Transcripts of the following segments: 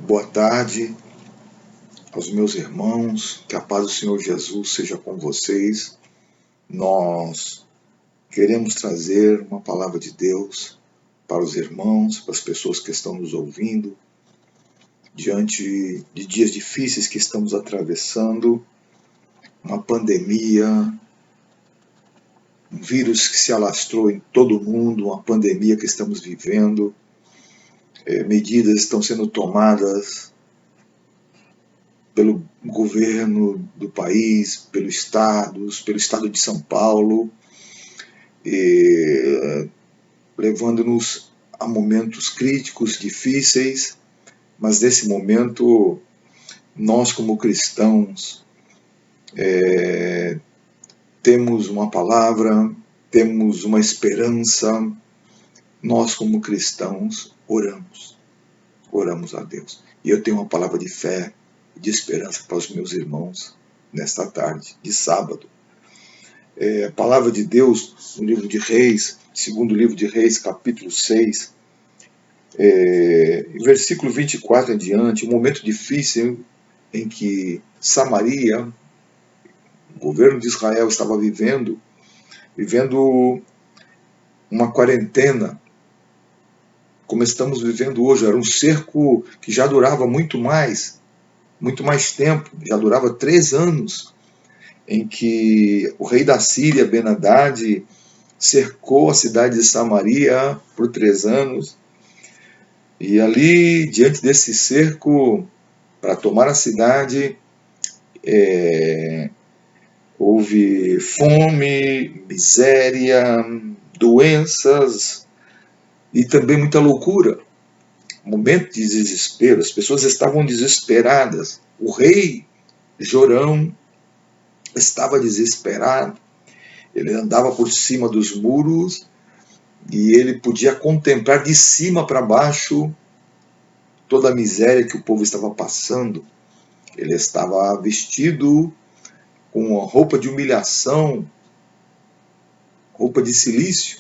Boa tarde aos meus irmãos, que a paz do Senhor Jesus seja com vocês. Nós queremos trazer uma palavra de Deus para os irmãos, para as pessoas que estão nos ouvindo, diante de dias difíceis que estamos atravessando, uma pandemia, um vírus que se alastrou em todo o mundo, uma pandemia que estamos vivendo, medidas estão sendo tomadas pelo governo do país, pelo estado de São Paulo, levando-nos a momentos críticos, difíceis, mas nesse momento, nós como cristãos, temos uma palavra, temos uma esperança, nós como cristãos oramos a Deus. E eu tenho uma palavra de fé, de esperança para os meus irmãos nesta tarde de sábado. A palavra de Deus no livro de Reis, segundo livro de Reis, capítulo 6, versículo 24 em diante, um momento difícil em que Samaria, o governo de Israel, estava vivendo uma quarentena, como estamos vivendo hoje. Era um cerco que já durava muito mais tempo, já durava 3 anos, em que o rei da Síria, Ben-Hadad, cercou a cidade de Samaria por 3 anos, e ali, diante desse cerco, para tomar a cidade, houve fome, miséria, doenças e também muita loucura. Momento de desespero, as pessoas estavam desesperadas. O rei Jorão estava desesperado, ele andava por cima dos muros e ele podia contemplar de cima para baixo toda a miséria que o povo estava passando. Ele estava vestido com uma roupa de humilhação, roupa de cilício,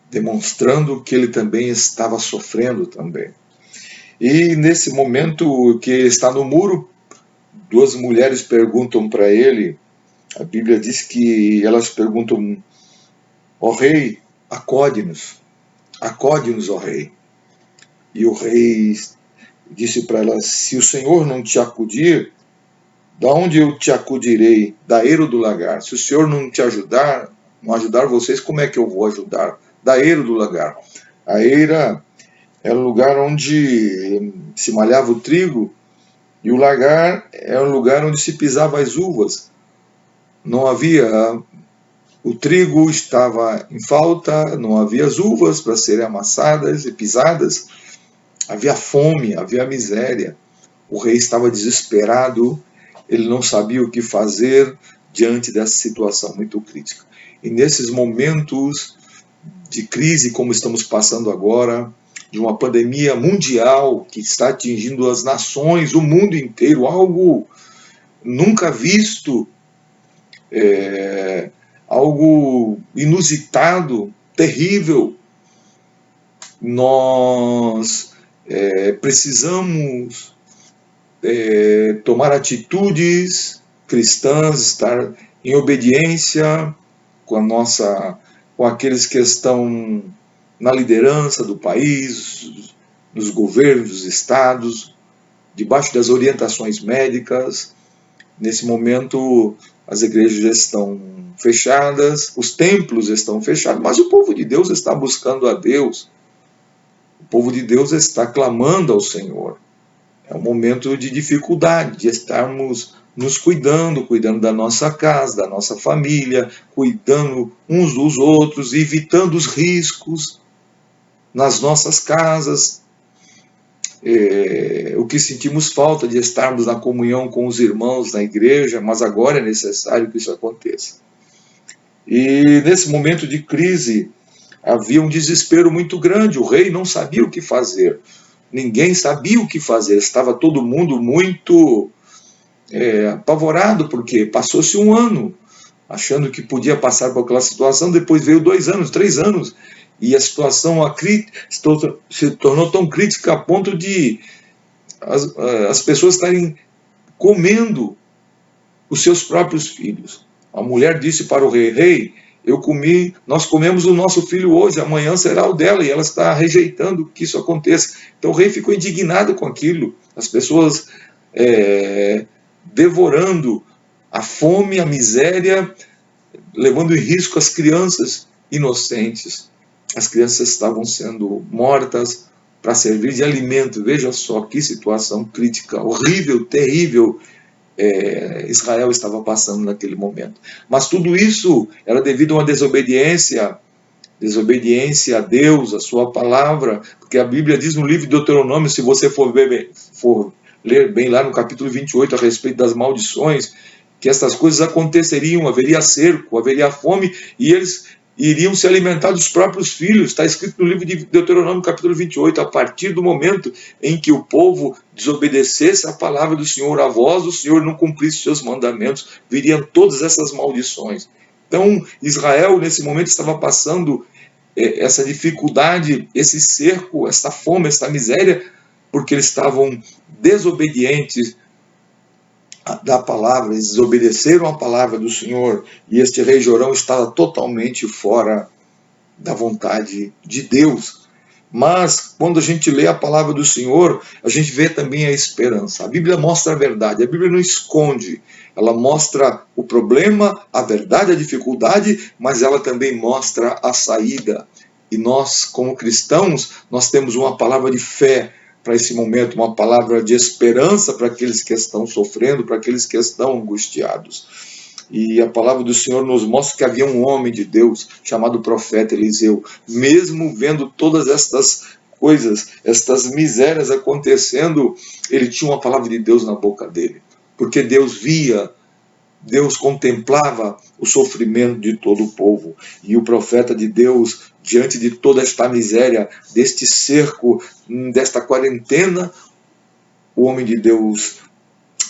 demonstrando que ele também estava sofrendo também. E nesse momento que está no muro, 2 mulheres perguntam para ele, a Bíblia diz que elas perguntam: ó rei, acode-nos, ó rei. E o rei disse para elas: se o Senhor não te acudir, da onde eu te acudirei? Da eira do lagar. Se o Senhor não te ajudar, não ajudar vocês, como é que eu vou ajudar? Da eira do lagar. A eira era o lugar onde se malhava o trigo, e o lagar era um lugar onde se pisava as uvas. Não havia, o trigo estava em falta, não havia as uvas para serem amassadas e pisadas, havia fome, havia miséria. O rei estava desesperado, ele não sabia o que fazer diante dessa situação muito crítica. E nesses momentos de crise, como estamos passando agora, de uma pandemia mundial que está atingindo as nações, o mundo inteiro, algo nunca visto, algo inusitado, terrível, nós precisamos tomar atitudes cristãs, estar em obediência com aqueles que estão na liderança do país, nos governos dos estados, debaixo das orientações médicas. Nesse momento, as igrejas estão fechadas, os templos estão fechados, mas o povo de Deus está buscando a Deus. O povo de Deus está clamando ao Senhor. É um momento de dificuldade, de estarmos nos cuidando da nossa casa, da nossa família, cuidando uns dos outros, evitando os riscos nas nossas casas. O que sentimos falta de estarmos na comunhão com os irmãos na igreja, mas agora é necessário que isso aconteça. E nesse momento de crise, havia um desespero muito grande, o rei não sabia o que fazer, ninguém sabia o que fazer, estava todo mundo muito apavorado, porque passou-se 1 ano, achando que podia passar por aquela situação, depois veio 2 anos, 3 anos, e a situação se tornou tão crítica a ponto de as pessoas estarem comendo os seus próprios filhos. A mulher disse para o rei: rei, nós comemos o nosso filho hoje, amanhã será o dela, e ela está rejeitando que isso aconteça. Então o rei ficou indignado com aquilo, as pessoas devorando a fome, a miséria, levando em risco as crianças inocentes. As crianças estavam sendo mortas para servir de alimento. Veja só que situação crítica, horrível, terrível, Israel estava passando naquele momento. Mas tudo isso era devido a uma desobediência a Deus, a sua palavra, porque a Bíblia diz no livro de Deuteronômio, se você for ler bem lá no capítulo 28 a respeito das maldições, que estas coisas aconteceriam, haveria cerco, haveria fome, e eles iriam se alimentar dos próprios filhos. Está escrito no livro de Deuteronômio, capítulo 28, a partir do momento em que o povo desobedecesse a palavra do Senhor, a voz do Senhor, não cumprisse seus mandamentos, viriam todas essas maldições. Então, Israel, nesse momento, estava passando essa dificuldade, esse cerco, essa fome, essa miséria, porque eles estavam desobedientes da palavra, eles desobedeceram a palavra do Senhor, e este rei Jorão estava totalmente fora da vontade de Deus. Mas quando a gente lê a palavra do Senhor, a gente vê também a esperança. A Bíblia mostra a verdade, a Bíblia não esconde, ela mostra o problema, a verdade, a dificuldade, mas ela também mostra a saída. E nós, como cristãos, nós temos uma palavra de fé para esse momento, uma palavra de esperança para aqueles que estão sofrendo, para aqueles que estão angustiados. E a palavra do Senhor nos mostra que havia um homem de Deus chamado profeta Eliseu. Mesmo vendo todas estas coisas, estas misérias acontecendo, ele tinha uma palavra de Deus na boca dele. Porque Deus via, Deus contemplava o sofrimento de todo o povo. E o profeta de Deus, diante de toda esta miséria, deste cerco, desta quarentena, o homem de Deus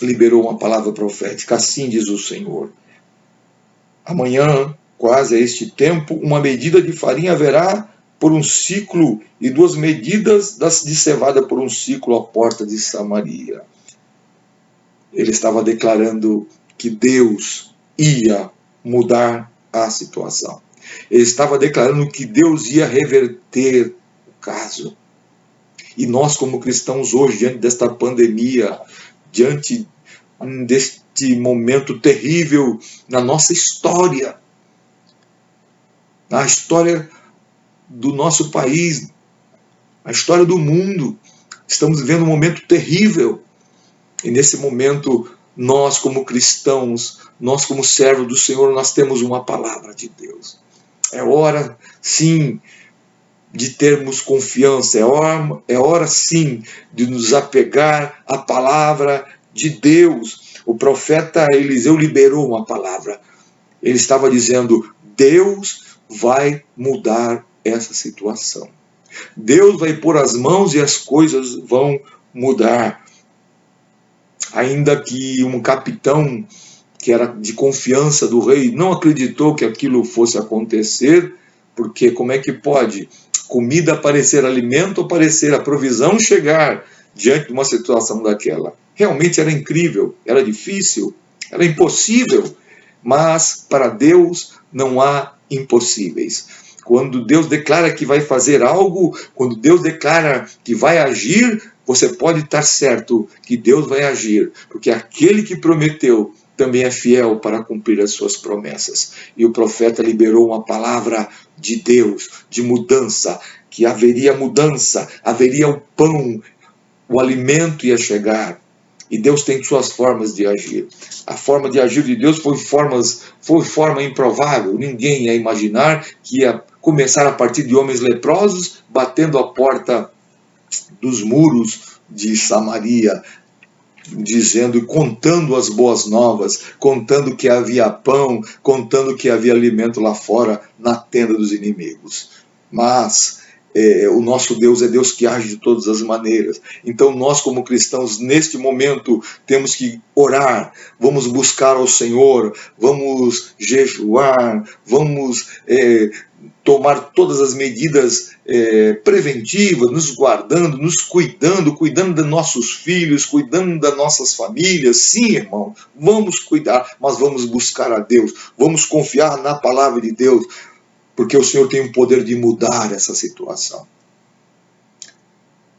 liberou uma palavra profética. Assim diz o Senhor: amanhã, quase a este tempo, uma medida de farinha haverá por um ciclo, e 2 medidas de cevada por um ciclo à porta de Samaria. Ele estava declarando que Deus ia mudar a situação. Ele estava declarando que Deus ia reverter o caso. E nós, como cristãos, hoje, diante desta pandemia, diante deste momento terrível na nossa história, na história do nosso país, na história do mundo, estamos vivendo um momento terrível. E nesse momento, nós como cristãos, nós como servos do Senhor, nós temos uma palavra de Deus. É hora, sim, de termos confiança, é hora sim de nos apegar à palavra de Deus. O profeta Eliseu liberou uma palavra. Ele estava dizendo: Deus vai mudar essa situação. Deus vai pôr as mãos e as coisas vão mudar. Ainda que um capitão que era de confiança do rei não acreditou que aquilo fosse acontecer, porque como é que pode comida parecer alimento ou parecer a provisão chegar diante de uma situação daquela? Realmente era incrível, era difícil, era impossível, mas para Deus não há impossíveis. Quando Deus declara que vai fazer algo, quando Deus declara que vai agir, você pode estar certo que Deus vai agir, porque aquele que prometeu também é fiel para cumprir as suas promessas. E o profeta liberou uma palavra de Deus, de mudança, que haveria mudança, haveria o pão, o alimento ia chegar. E Deus tem suas formas de agir. A forma de agir de Deus foi forma improvável. Ninguém ia imaginar que ia começar a partir de homens leprosos, batendo a porta dos muros de Samaria, dizendo e contando as boas novas, contando que havia pão, contando que havia alimento lá fora, na tenda dos inimigos. Mas o nosso Deus é Deus que age de todas as maneiras. Então nós, como cristãos, neste momento, temos que orar, vamos buscar ao Senhor, vamos jejuar, vamos tomar todas as medidas preventiva, nos guardando, nos cuidando, cuidando dos nossos filhos, cuidando das nossas famílias. Sim, irmão, vamos cuidar, mas vamos buscar a Deus, vamos confiar na palavra de Deus, porque o Senhor tem o poder de mudar essa situação.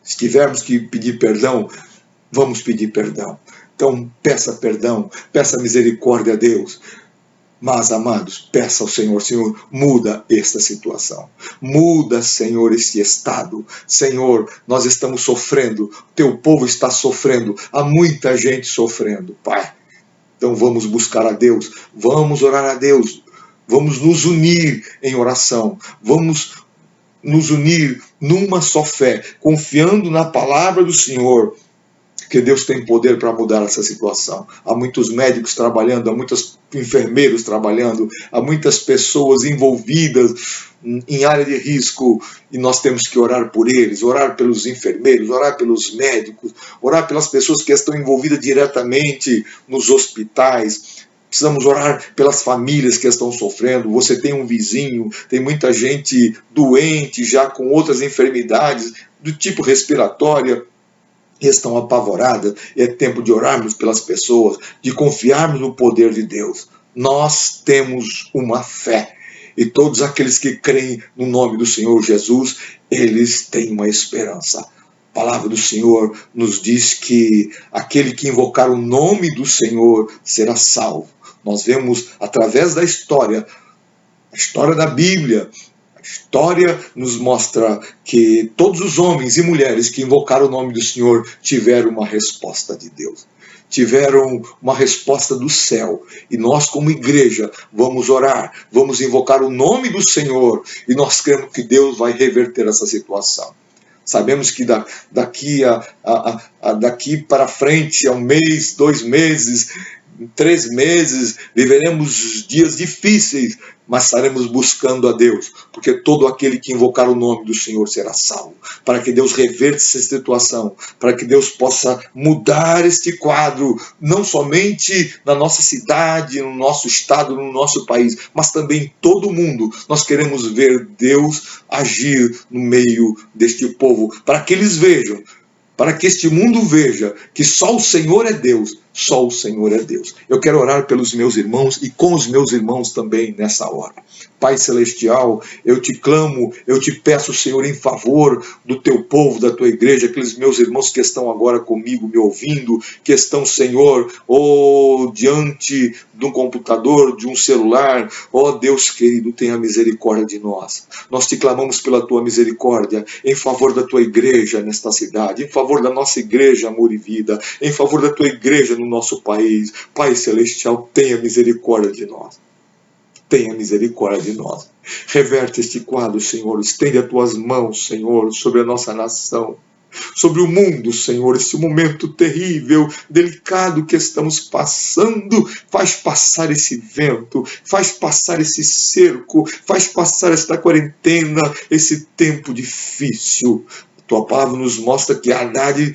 Se tivermos que pedir perdão, vamos pedir perdão. Então, peça perdão, peça misericórdia a Deus. Mas, amados, peça ao Senhor, Senhor, muda esta situação. Muda, Senhor, este estado. Senhor, nós estamos sofrendo, teu povo está sofrendo, há muita gente sofrendo, Pai. Então vamos buscar a Deus, vamos orar a Deus, vamos nos unir em oração, vamos nos unir numa só fé, confiando na palavra do Senhor, que Deus tem poder para mudar essa situação. Há muitos médicos trabalhando, há muitos enfermeiros trabalhando, há muitas pessoas envolvidas em área de risco, e nós temos que orar por eles, orar pelos enfermeiros, orar pelos médicos, orar pelas pessoas que estão envolvidas diretamente nos hospitais. Precisamos orar pelas famílias que estão sofrendo. Você tem um vizinho, tem muita gente doente já com outras enfermidades do tipo respiratória, estão apavoradas. É tempo de orarmos pelas pessoas, de confiarmos no poder de Deus. Nós temos uma fé, e todos aqueles que creem no nome do Senhor Jesus, eles têm uma esperança. A palavra do Senhor nos diz que aquele que invocar o nome do Senhor será salvo. Nós vemos através da história, a história da Bíblia, a história nos mostra que todos os homens e mulheres que invocaram o nome do Senhor tiveram uma resposta de Deus. Tiveram uma resposta do céu. E nós, como igreja, vamos orar, vamos invocar o nome do Senhor, e nós cremos que Deus vai reverter essa situação. Sabemos que daqui para frente, a um mês, 2 meses, 3 meses, viveremos dias difíceis, mas estaremos buscando a Deus, porque todo aquele que invocar o nome do Senhor será salvo, para que Deus reverta essa situação, para que Deus possa mudar este quadro, não somente na nossa cidade, no nosso estado, no nosso país, mas também em todo o mundo. Nós queremos ver Deus agir no meio deste povo, para que eles vejam, para que este mundo veja que só o Senhor é Deus, só o Senhor é Deus. Eu quero orar pelos meus irmãos e com os meus irmãos também nessa hora. Pai Celestial, eu te clamo, eu te peço, Senhor, em favor do teu povo, da tua igreja, aqueles meus irmãos que estão agora comigo, me ouvindo, que estão, Senhor, diante de um computador, de um celular. Deus querido, tenha misericórdia de nós. Nós te clamamos pela tua misericórdia, em favor da tua igreja nesta cidade, em favor da nossa igreja Amor e Vida, em favor da tua igreja no nosso país. Pai Celestial, tenha misericórdia de nós. Tenha misericórdia de nós. Reverte este quadro, Senhor. Estende as tuas mãos, Senhor, sobre a nossa nação, sobre o mundo, Senhor. Esse momento terrível, delicado que estamos passando. Faz passar esse vento, faz passar esse cerco, faz passar esta quarentena, esse tempo difícil. Tua palavra nos mostra que Haddad,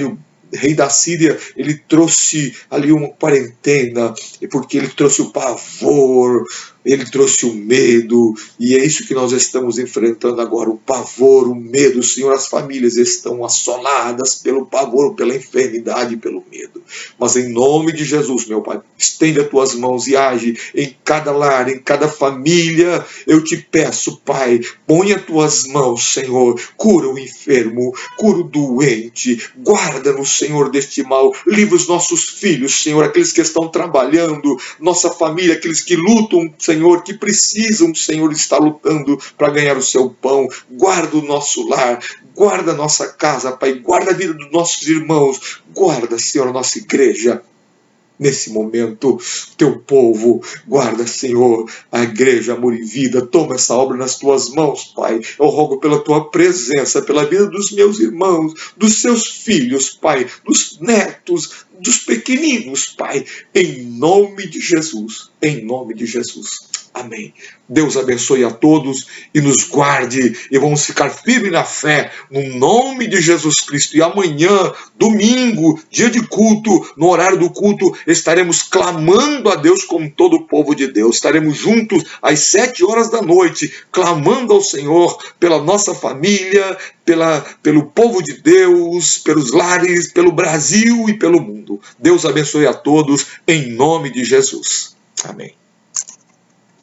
o rei da Síria, ele trouxe ali uma quarentena, porque ele trouxe o pavor, ele trouxe o medo, e é isso que nós estamos enfrentando agora, o pavor, o medo. Senhor, as famílias estão assoladas pelo pavor, pela enfermidade, pelo medo. Mas em nome de Jesus, meu Pai, estende as tuas mãos e age em cada lar, em cada família. Eu te peço, Pai, põe as tuas mãos, Senhor, cura o enfermo, cura o doente, guarda-nos, Senhor, deste mal, livra os nossos filhos, Senhor, aqueles que estão trabalhando, nossa família, aqueles que lutam, Senhor, que precisam, Senhor, estar lutando para ganhar o seu pão. Guarda o nosso lar, guarda a nossa casa, Pai, guarda a vida dos nossos irmãos, guarda, Senhor, a nossa igreja. Nesse momento, teu povo, guarda, Senhor, a igreja Amor e Vida. Toma essa obra nas tuas mãos, Pai. Eu rogo pela tua presença, pela vida dos meus irmãos, dos seus filhos, Pai, dos netos, dos pequeninos, Pai, em nome de Jesus, em nome de Jesus. Amém. Deus abençoe a todos e nos guarde, e vamos ficar firmes na fé, no nome de Jesus Cristo. E amanhã, domingo, dia de culto, no horário do culto, estaremos clamando a Deus com todo o povo de Deus. Estaremos juntos às 7 horas da noite, clamando ao Senhor pela nossa família, pelo povo de Deus, pelos lares, pelo Brasil e pelo mundo. Deus abençoe a todos, em nome de Jesus. Amém.